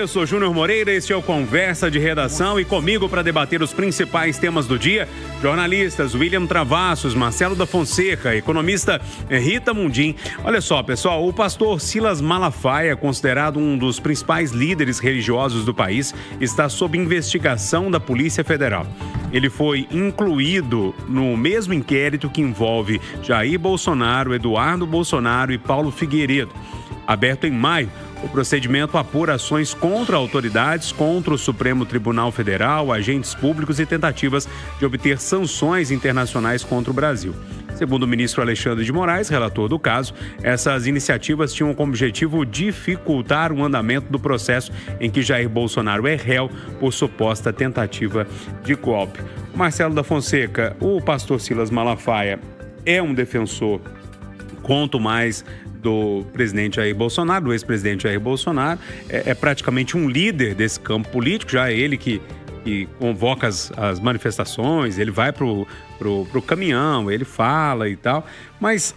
eu sou Júnior Moreira, este é o Conversa de Redação e comigo para debater os principais temas do dia, jornalistas William Travassos, Marcelo da Fonseca, economista Rita Mundim. Olha só, pessoal, o pastor Silas Malafaia, considerado um dos principais líderes religiosos do país, está sob investigação da Polícia Federal. Ele foi incluído no mesmo inquérito que envolve Jair Bolsonaro, Eduardo Bolsonaro e Paulo Figueiredo. Aberto em maio, o procedimento apura ações contra autoridades, contra o Supremo Tribunal Federal, agentes públicos e tentativas de obter sanções internacionais contra o Brasil. Segundo o ministro Alexandre de Moraes, relator do caso, essas iniciativas tinham como objetivo dificultar o andamento do processo em que Jair Bolsonaro é réu por suposta tentativa de golpe. Marcelo da Fonseca, o pastor Silas Malafaia é um defensor, quanto mais do presidente Jair Bolsonaro, do ex-presidente Jair Bolsonaro, é praticamente um líder desse campo político, já é ele que convoca as manifestações, ele vai pro caminhão, ele fala e tal, mas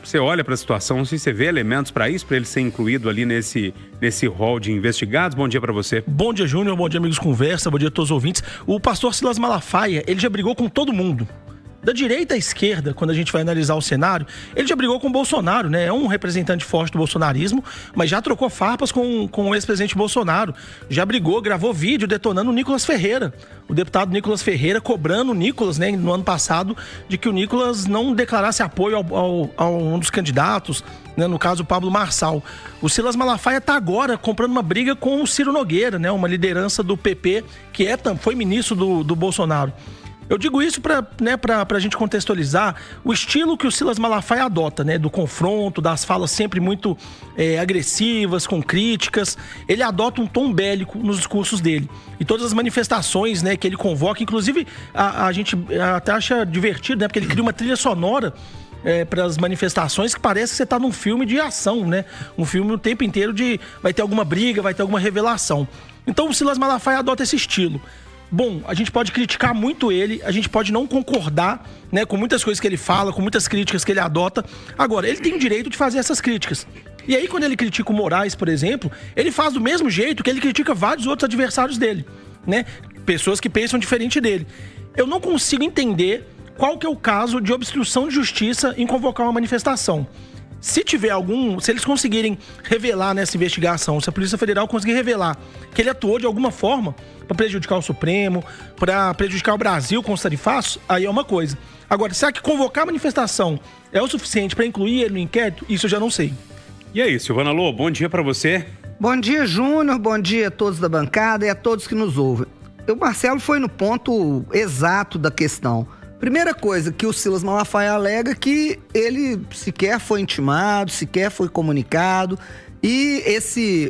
você olha para a situação, se você vê elementos para isso, para ele ser incluído ali nesse rol de investigados. Bom dia para você. Bom dia, Júnior, bom dia, amigos Conversa, bom dia a todos os ouvintes. O pastor Silas Malafaia, ele já brigou com todo mundo. Da direita à esquerda, quando a gente vai analisar o cenário, ele já brigou com o Bolsonaro, né? É um representante forte do bolsonarismo, mas já trocou farpas com o ex-presidente Bolsonaro. Já brigou, gravou vídeo detonando o Nicolas Ferreira. O deputado Nicolas Ferreira cobrando o Nicolas, né, no ano passado, de que o Nicolas não declarasse apoio a um dos candidatos, né, no caso o Pablo Marçal. O Silas Malafaia está agora comprando uma briga com o Ciro Nogueira, né? Uma liderança do PP, que foi ministro do Bolsonaro. Eu digo isso para a gente contextualizar o estilo que o Silas Malafaia adota, né? Do confronto, das falas sempre muito agressivas, com críticas. Ele adota um tom bélico nos discursos dele. E todas as manifestações, né, que ele convoca, inclusive a gente até acha divertido, né? Porque ele cria uma trilha sonora para as manifestações que parece que você está num filme de ação, né? Um filme o tempo inteiro vai ter alguma briga, vai ter alguma revelação. Então o Silas Malafaia adota esse estilo. Bom, a gente pode criticar muito ele, a gente pode não concordar, né, com muitas coisas que ele fala, com muitas críticas que ele adota. Agora, ele tem o direito de fazer essas críticas. E aí, quando ele critica o Moraes, por exemplo, ele faz do mesmo jeito que ele critica vários outros adversários dele, né? Pessoas que pensam diferente dele. Eu não consigo entender qual que é o caso de obstrução de justiça em convocar uma manifestação. Se eles conseguirem revelar nessa investigação, se a Polícia Federal conseguir revelar que ele atuou de alguma forma para prejudicar o Supremo, para prejudicar o Brasil com os tarifaços, aí é uma coisa. Agora, será que convocar a manifestação é o suficiente para incluir ele no inquérito? Isso eu já não sei. E aí, Silvana Lô, bom dia para você. Bom dia, Júnior, bom dia a todos da bancada e a todos que nos ouvem. O Marcelo foi no ponto exato da questão. Primeira coisa que o Silas Malafaia alega que ele sequer foi intimado, sequer foi comunicado. E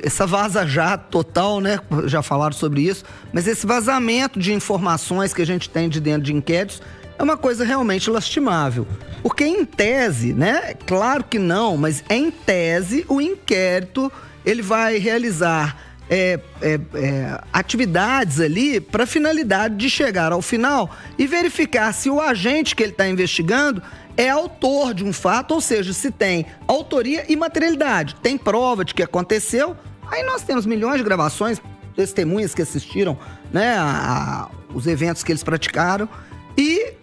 essa vaza-jato total, né? Já falaram sobre isso. Mas esse vazamento de informações que a gente tem de dentro de inquéritos é uma coisa realmente lastimável. Porque em tese, né? Claro que não, mas em tese o inquérito ele vai realizar atividades ali para finalidade de chegar ao final e verificar se o agente que ele está investigando é autor de um fato, ou seja, se tem autoria e materialidade, tem prova de que aconteceu. Aí nós temos milhões de gravações, testemunhas que assistiram, né, os eventos que eles praticaram, e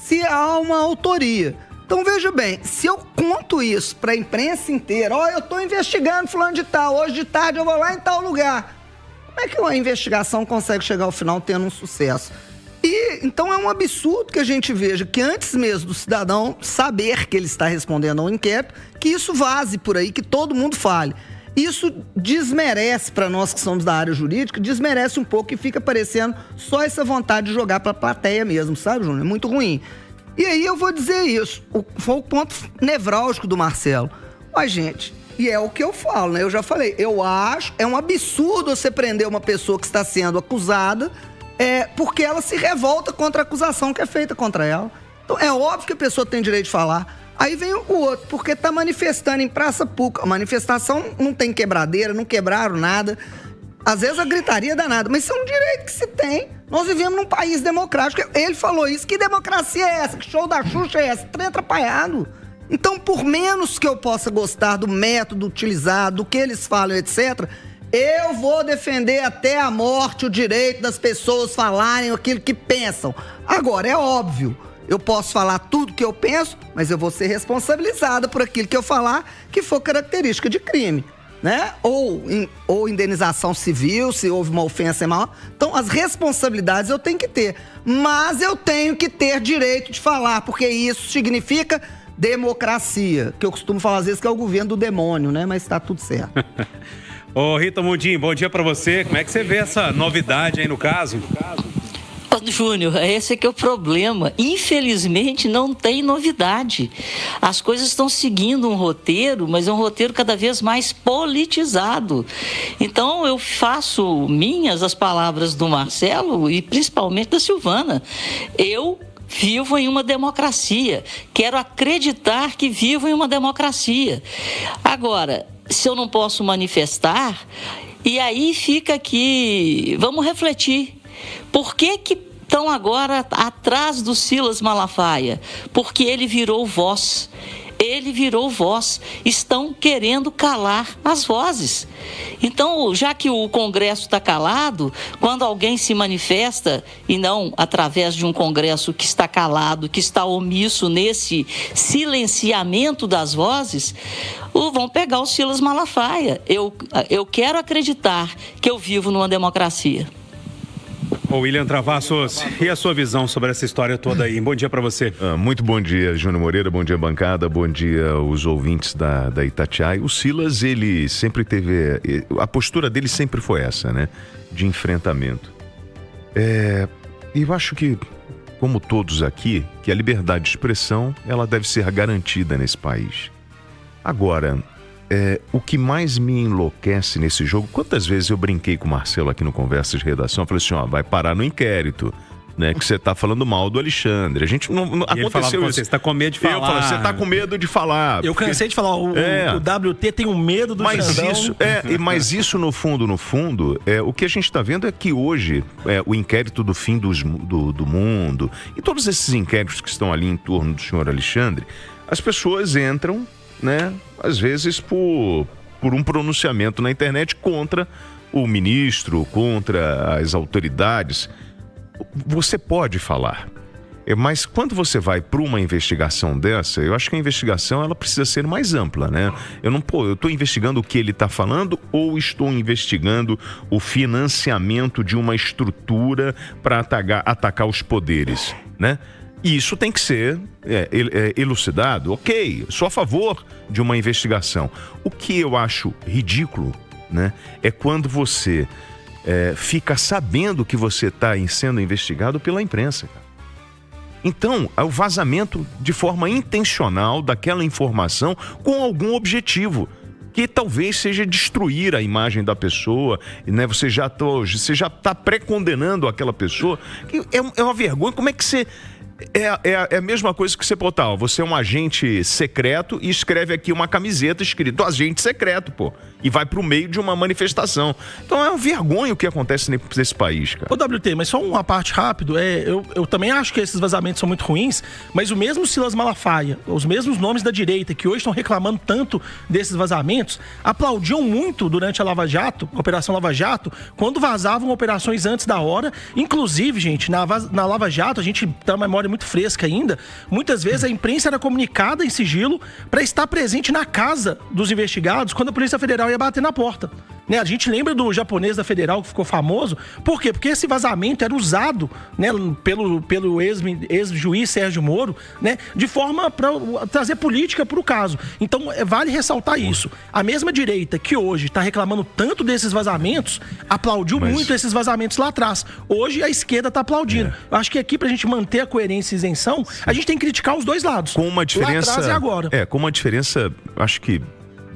se há uma autoria. Então veja bem, se eu conto isso para a imprensa inteira, eu estou investigando fulano de tal, hoje de tarde eu vou lá em tal lugar. Como é que uma investigação consegue chegar ao final tendo um sucesso? E então é um absurdo que a gente veja que antes mesmo do cidadão saber que ele está respondendo ao inquérito, que isso vaze por aí, que todo mundo fale. Isso desmerece, para nós que somos da área jurídica, desmerece um pouco e fica parecendo só essa vontade de jogar para a plateia mesmo, sabe, Júnior? É muito ruim. E aí eu vou dizer isso, foi o ponto nevrálgico do Marcelo. Mas, gente, e é o que eu falo, né? Eu já falei, eu acho, é um absurdo você prender uma pessoa que está sendo acusada porque ela se revolta contra a acusação que é feita contra ela. Então é óbvio que a pessoa tem direito de falar. Aí vem o outro, porque está manifestando em praça pública. A manifestação não tem quebradeira, não quebraram nada. Às vezes a gritaria é danada, mas isso é um direito que se tem. Nós vivemos num país democrático. Ele falou isso. Que democracia é essa? Que show da Xuxa é esse? Trem atrapalhado. Então, por menos que eu possa gostar do método utilizado, do que eles falam, etc., Eu vou defender até a morte o direito das pessoas falarem aquilo que pensam. Agora, é óbvio, eu posso falar tudo que eu penso, mas eu vou ser responsabilizada por aquilo que eu falar que for característica de crime, né? Ou indenização civil, se houve uma ofensa maior. Então, as responsabilidades eu tenho que ter. Mas eu tenho que ter direito de falar, porque isso significa democracia, que eu costumo falar às vezes que é o governo do demônio, né? Mas tá tudo certo. Ô, Rita Mundim, bom dia pra você. Como é que você vê essa novidade aí no caso? Júnior, esse é que é o problema. Infelizmente, não tem novidade. As coisas estão seguindo um roteiro, mas é um roteiro cada vez mais politizado. Então, eu faço minhas as palavras do Marcelo e principalmente da Silvana. Eu vivo em uma democracia. Quero acreditar que vivo em uma democracia. Agora, se eu não posso manifestar, e aí fica aqui, vamos refletir. Por que estão agora atrás do Silas Malafaia? Porque ele virou voz. Ele virou voz. Estão querendo calar as vozes. Então, já que o Congresso está calado, quando alguém se manifesta, e não através de um Congresso que está calado, que está omisso nesse silenciamento das vozes, vão pegar o Silas Malafaia. Eu quero acreditar que eu vivo numa democracia. Ô, William Travassos, e a sua visão sobre essa história toda aí? Bom dia para você. Muito bom dia, Júnior Moreira, bom dia, bancada, bom dia os ouvintes da Itatiaia. O Silas, ele sempre teve, a postura dele sempre foi essa, né, de enfrentamento. E eu acho que, como todos aqui, que a liberdade de expressão, ela deve ser garantida nesse país. Agora, o que mais me enlouquece nesse jogo, quantas vezes eu brinquei com o Marcelo aqui no Conversa de Redação, eu falei assim, vai parar no inquérito, né, que você tá falando mal do Alexandre. A gente não aconteceu isso. Você tá com medo de falar. Eu falei, você tá com medo de falar. Eu cansei de falar, o WT tem um medo do Xandão. Mas isso no fundo, o que a gente tá vendo é que hoje, o inquérito do fim do mundo, e todos esses inquéritos que estão ali em torno do senhor Alexandre, as pessoas entram, né, às vezes por um pronunciamento na internet contra o ministro, contra as autoridades. Você pode falar, mas quando você vai para uma investigação dessa, eu acho que a investigação ela precisa ser mais ampla, né? Eu estou investigando o que ele está falando ou estou investigando o financiamento de uma estrutura para atacar os poderes, né? E isso tem que ser elucidado. Ok, sou a favor de uma investigação. O que eu acho ridículo, né, é quando você fica sabendo que você está sendo investigado pela imprensa. Então, é o vazamento de forma intencional daquela informação com algum objetivo, que talvez seja destruir a imagem da pessoa, né? Você já está pré-condenando aquela pessoa. É uma vergonha. Como é que você... É a mesma coisa que você botar, você é um agente secreto e escreve aqui uma camiseta escrito agente secreto, pô, e vai pro meio de uma manifestação. Então é uma vergonha o que acontece nesse país, cara. Ô WT, mas só uma parte rápido, eu também acho que esses vazamentos são muito ruins, mas o mesmo Silas Malafaia, os mesmos nomes da direita que hoje estão reclamando tanto desses vazamentos, aplaudiam muito durante a Lava Jato, a Operação Lava Jato, quando vazavam operações antes da hora. Inclusive, gente, na Lava Jato, a gente tem uma memória muito fresca ainda, muitas vezes a imprensa era comunicada em sigilo para estar presente na casa dos investigados quando a Polícia Federal ia bater na porta. Né? A gente lembra do japonês da Federal que ficou famoso. Por quê? Porque esse vazamento era usado, né, pelo ex-juiz Sérgio Moro, né, de forma para trazer política para o caso. Então, vale ressaltar isso. A mesma direita que hoje está reclamando tanto desses vazamentos, aplaudiu muito esses vazamentos lá atrás. Hoje, a esquerda está aplaudindo. Eu acho que aqui, para a gente manter a coerência e isenção, a gente tem que criticar os dois lados. Com uma diferença... Lá atrás e agora. Com uma diferença, acho que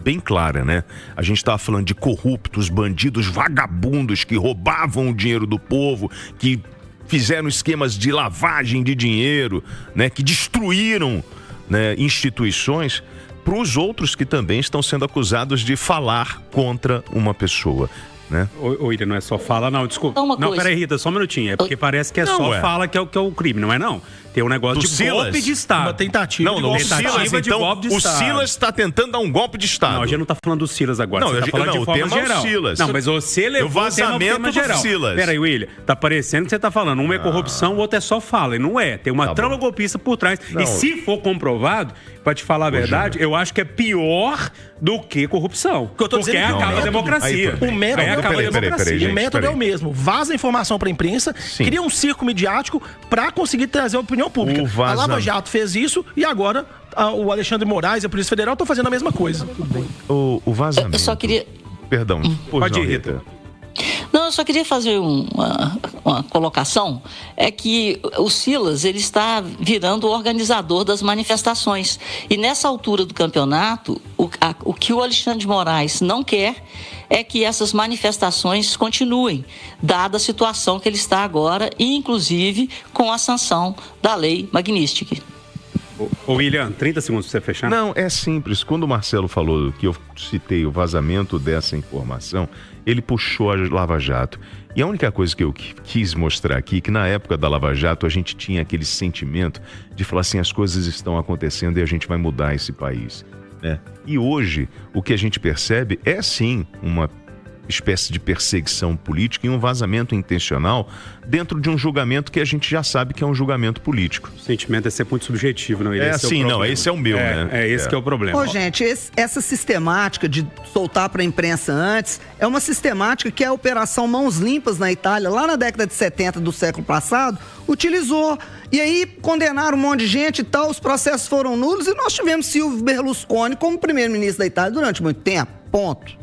bem clara, né? A gente estava falando de corruptos, bandidos, vagabundos que roubavam o dinheiro do povo, que fizeram esquemas de lavagem de dinheiro, né? Que destruíram, né, instituições, para os outros que também estão sendo acusados de falar contra uma pessoa. né? Ô, William, não é só fala, não, desculpa. Uma Não, coisa. peraí, Rita, só um minutinho. É porque parece que é Não, só é. fala que é o crime, não é não? Tem um negócio Do de Silas? golpe de Estado. Uma tentativa Não, de não, o golpe de Silas, tentativa de então, golpe de o Estado. Silas está tentando dar um golpe de Estado. Não, a gente não tá falando do Silas agora. Não, Você tá falando não, de o forma tema é o geral. Silas. Não, mas você levou O vazamento tema do geral. Silas. Peraí, William, tá parecendo que você tá falando. Um é corrupção, o outro é só fala. E não é. Tem uma Tá trama bom. golpista por trás. Não. E se for comprovado, pra te falar a verdade, eu acho que é pior do que corrupção. que eu tô Porque dizendo é que acaba o a método- democracia. Aí, O método, Aí acaba a democracia. peraí, o gente, método é peraí. o mesmo. Vaza informação para a imprensa, Sim. cria um circo midiático para conseguir trazer a opinião pública. O A vazamento. Lava Jato fez isso e agora o Alexandre Moraes e a Polícia Federal estão fazendo a mesma coisa. O vazamento... Eu só queria... Perdão. Pode não, ir, Rita. Não, eu só queria fazer uma colocação, é que o Silas, ele está virando o organizador das manifestações. E nessa altura do campeonato, o que o Alexandre de Moraes não quer é que essas manifestações continuem, dada a situação que ele está agora, e inclusive com a sanção da lei Magnitsky. Ô, William, 30 segundos pra você fechar. Não, é simples. Quando o Marcelo falou que eu citei o vazamento dessa informação, ele puxou a Lava Jato. E a única coisa que eu quis mostrar aqui, que na época da Lava Jato a gente tinha aquele sentimento de falar assim, as coisas estão acontecendo e a gente vai mudar esse país, né? E hoje, o que a gente percebe é sim uma espécie de perseguição política e um vazamento intencional dentro de um julgamento que a gente já sabe que é um julgamento político. O sentimento é ser muito subjetivo, não? É assim, não, esse é o meu, né? É esse que é o problema. Ô, gente, essa sistemática de soltar para a imprensa antes é uma sistemática que a Operação Mãos Limpas na Itália, lá na década de 70 do século passado, utilizou. E aí condenaram um monte de gente e tal, os processos foram nulos e nós tivemos Silvio Berlusconi como primeiro-ministro da Itália durante muito tempo. Ponto.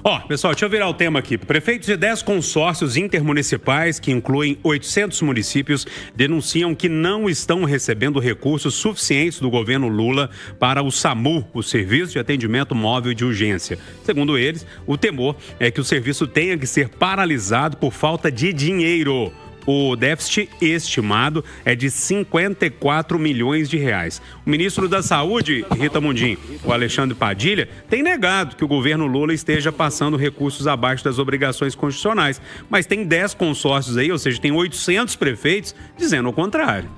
Ó, pessoal, deixa eu virar o tema aqui. Prefeitos de 10 consórcios intermunicipais, que incluem 800 municípios, denunciam que não estão recebendo recursos suficientes do governo Lula para o SAMU, o Serviço de Atendimento Móvel de Urgência. Segundo eles, o temor é que o serviço tenha que ser paralisado por falta de dinheiro. O déficit estimado é de 54 milhões de reais. O ministro da Saúde, Rita Mundim, o Alexandre Padilha, tem negado que o governo Lula esteja passando recursos abaixo das obrigações constitucionais. Mas tem 10 consórcios aí, ou seja, tem 800 prefeitos dizendo o contrário.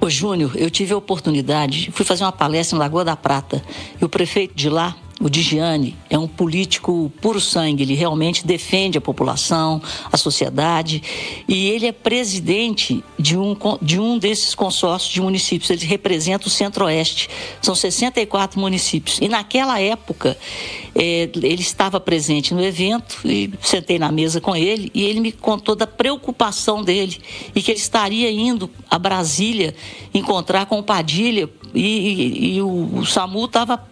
Ô Júnior, eu tive a oportunidade, fui fazer uma palestra em Lagoa da Prata, e o prefeito de lá, o Digiane, é um político puro sangue, ele realmente defende a população, a sociedade, e ele é presidente de um desses consórcios de municípios, ele representa o Centro-Oeste, são 64 municípios, e naquela época ele estava presente no evento, e sentei na mesa com ele, e ele me contou da preocupação dele, e que ele estaria indo a Brasília encontrar com o Padilha, e o SAMU estava,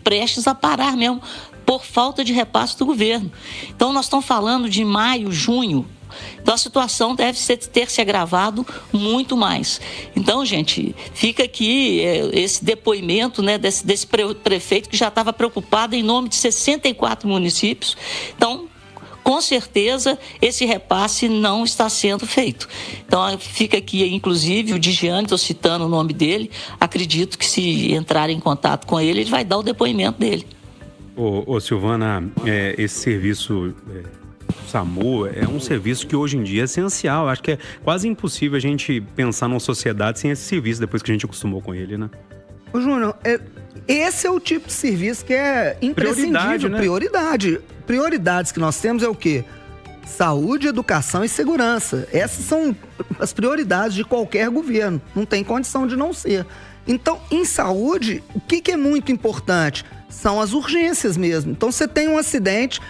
prestes a parar mesmo, por falta de repasse do governo. Então, nós estamos falando de maio, junho. Então, a situação deve ter se agravado muito mais. Então, gente, fica aqui esse depoimento, né, desse prefeito que já estava preocupado em nome de 64 municípios. Então, com certeza, esse repasse não está sendo feito. Então, fica aqui, inclusive, o Digiane, estou citando o nome dele, acredito que se entrar em contato com ele, ele vai dar o depoimento dele. Ô Silvana, esse serviço SAMU é um serviço que hoje em dia é essencial. Acho que é quase impossível a gente pensar numa sociedade sem esse serviço depois que a gente acostumou com ele, né? Ô, Júnior, esse é o tipo de serviço que é imprescindível. Prioridade, né? Prioridades que nós temos é o quê? Saúde, educação e segurança. Essas são as prioridades de qualquer governo. Não tem condição de não ser. Então, em saúde, o que é muito importante? São as urgências mesmo. Então, você tem um acidente,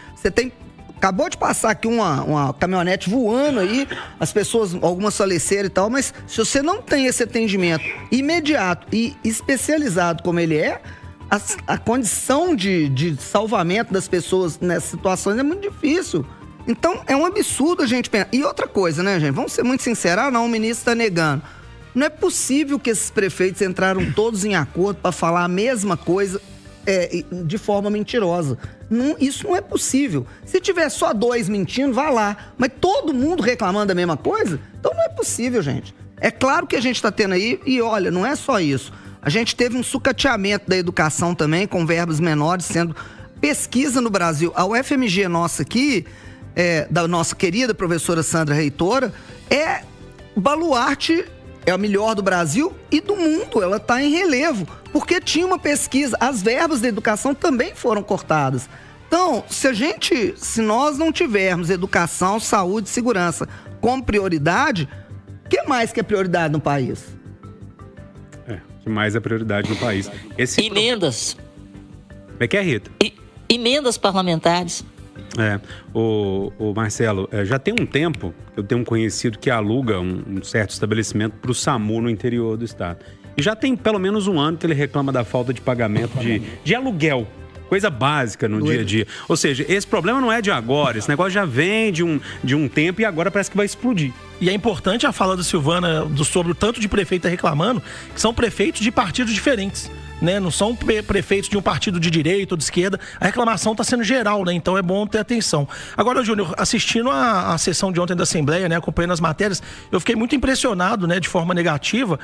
acabou de passar aqui uma caminhonete voando aí, as pessoas, algumas faleceram e tal, mas se você não tem esse atendimento imediato e especializado como ele é, a condição de salvamento das pessoas nessas situações é muito difícil. Então, é um absurdo a gente pensar. E outra coisa, né, gente? Vamos ser muito sinceros, não, o ministro está negando. Não é possível que esses prefeitos entraram todos em acordo para falar a mesma coisa de forma mentirosa. Isso não é possível. Se tiver só 2 mentindo, vá lá. Mas todo mundo reclamando da mesma coisa? Então não é possível, gente. É claro que a gente está tendo aí, e olha, não é só isso. A gente teve um sucateamento da educação também, com verbas menores sendo pesquisa no Brasil. A UFMG nossa aqui, da nossa querida professora Sandra Reitora, é baluarte, é a melhor do Brasil e do mundo. Ela está em relevo, porque tinha uma pesquisa. As verbas da educação também foram cortadas. Então, se nós não tivermos educação, saúde e segurança como prioridade, o que mais que é prioridade no país? O que mais é prioridade no país? Emendas. Como é que é, Rita? Emendas parlamentares. O Marcelo, já tem um tempo que eu tenho um conhecido que aluga um certo estabelecimento para o SAMU no interior do estado. E já tem pelo menos um ano que ele reclama da falta de pagamento de aluguel. Coisa básica no dia a dia. Ou seja, esse problema não é de agora, esse negócio já vem de um tempo e agora parece que vai explodir. E é importante a fala da Silvana sobre o tanto de prefeito reclamando, que são prefeitos de partidos diferentes. Né? Não são prefeitos de um partido de direita ou de esquerda. A reclamação está sendo geral, né? Então é bom ter atenção. Agora, Júnior, assistindo a sessão de ontem da Assembleia, né, acompanhando as matérias, eu fiquei muito impressionado, né, de forma negativa,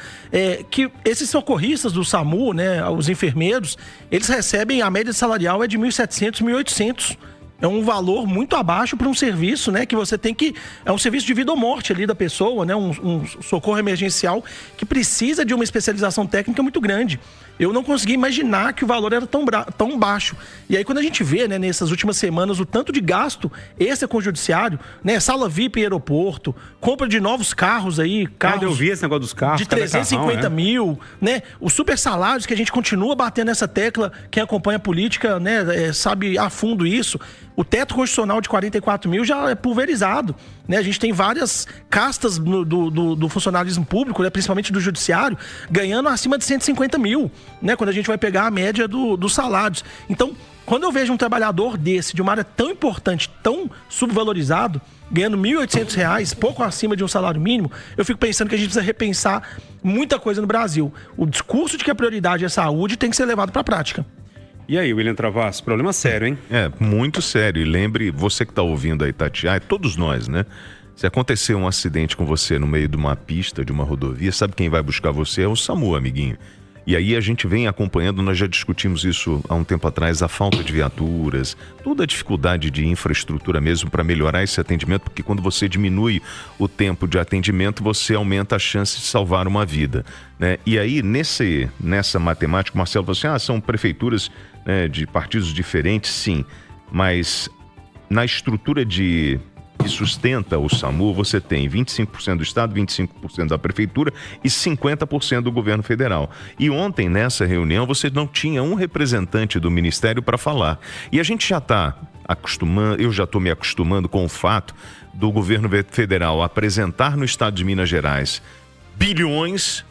que esses socorristas do SAMU, né, os enfermeiros, eles recebem, a média salarial é de R$ 1.700, R$ 1.800. É um valor muito abaixo para um serviço, né, que você tem que... É um serviço de vida ou morte ali da pessoa, né, um socorro emergencial que precisa de uma especialização técnica muito grande. Eu não consegui imaginar que o valor era tão baixo. E aí, quando a gente vê, né, nessas últimas semanas, o tanto de gasto extra com o judiciário, né, sala VIP em aeroporto, compra de novos carros aí, eu vi esse negócio dos carros. De 350 mil, né, os super salários que a gente continua batendo nessa tecla, quem acompanha a política, né, sabe a fundo isso. O teto constitucional de 44 mil já é pulverizado, né? A gente tem várias castas do funcionalismo público, né? Principalmente do judiciário, ganhando acima de 150 mil, né? Quando a gente vai pegar a média dos salários. Então, quando eu vejo um trabalhador desse, de uma área tão importante, tão subvalorizado, ganhando R$ 1.800, pouco acima de um salário mínimo, eu fico pensando que a gente precisa repensar muita coisa no Brasil. O discurso de que a prioridade é saúde tem que ser levado para a prática. E aí, William Travassos, problema sério, hein? Muito sério. E lembre, você que está ouvindo aí, Tatiana, todos nós, né? Se acontecer um acidente com você no meio de uma pista, de uma rodovia, sabe quem vai buscar você? É o SAMU, amiguinho. E aí a gente vem acompanhando, nós já discutimos isso há um tempo atrás, a falta de viaturas, toda a dificuldade de infraestrutura mesmo para melhorar esse atendimento, porque quando você diminui o tempo de atendimento, você aumenta a chance de salvar uma vida, né? E aí, nessa matemática, o Marcelo falou assim, são prefeituras, né, de partidos diferentes, sim, mas na estrutura que sustenta o SAMU, você tem 25% do Estado, 25% da Prefeitura e 50% do governo federal. E ontem, nessa reunião, você não tinha um representante do Ministério para falar. E a gente já está acostumando, eu já estou me acostumando com o fato do governo federal apresentar no Estado de Minas Gerais bilhões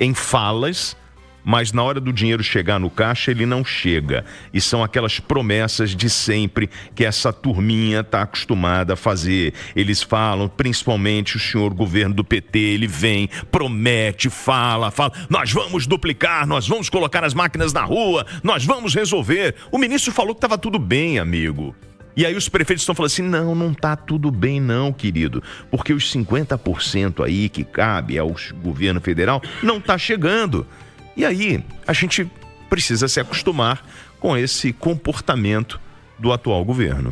em falas, mas na hora do dinheiro chegar no caixa, ele não chega. E são aquelas promessas de sempre que essa turminha está acostumada a fazer. Eles falam, principalmente o senhor governo do PT, ele vem, promete, fala, nós vamos duplicar, nós vamos colocar as máquinas na rua, nós vamos resolver. O ministro falou que estava tudo bem, amigo. E aí os prefeitos estão falando assim, não tá tudo bem não, querido, porque os 50% aí que cabe ao governo federal não tá chegando. E aí, a gente precisa se acostumar com esse comportamento do atual governo.